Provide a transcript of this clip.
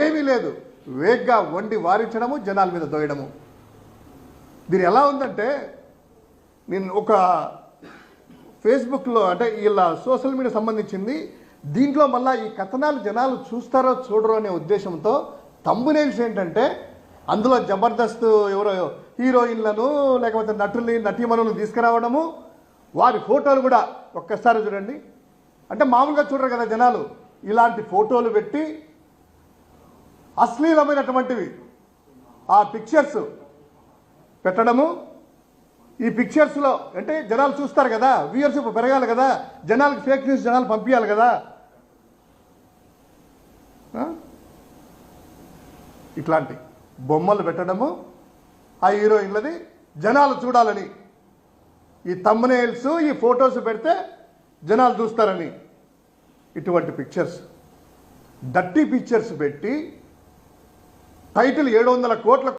ఏమీ లేదు, వేగ్గా వండి వారించడము, జనాల మీద దోయడము. దీని ఎలా ఉందంటే, నేను ఒక ఫేస్బుక్లో అంటే వీళ్ళ సోషల్ మీడియా సంబంధించింది, దీంట్లో మళ్ళీ ఈ కథనాలు జనాలు చూస్తారో చూడరో అనే ఉద్దేశంతో థంబ్నెయిల్స్ ఏంటంటే, అందులో జబర్దస్త్ ఎవరో హీరోయిన్లను లేకపోతే నటీమణులను తీసుకురావడము, వారి ఫోటోలు కూడా ఒక్కసారి చూడండి. అంటే మామూలుగా చూడరు కదా జనాలు, ఇలాంటి ఫోటోలు పెట్టి అశ్లీలమైనటువంటివి ఆ పిక్చర్స్ పెట్టడము. ఈ పిక్చర్స్లో అంటే జనాలు చూస్తారు కదా, వ్యూయర్షిప్ పెరగాలి కదా, జనాలకు ఫేక్ న్యూస్ జనాలు పంపించాలి కదా. ఇట్లాంటి బొమ్మలు పెట్టడము ఆ హీరోయిన్లది జనాలు చూడాలని, ఈ థంబ్నెయిల్స్ ఈ ఫొటోస్ పెడితే జనాలు చూస్తారని ఇటువంటి పిక్చర్స్, డర్టీ పిక్చర్స్ పెట్టి టైటిల్ 700 కోట్ల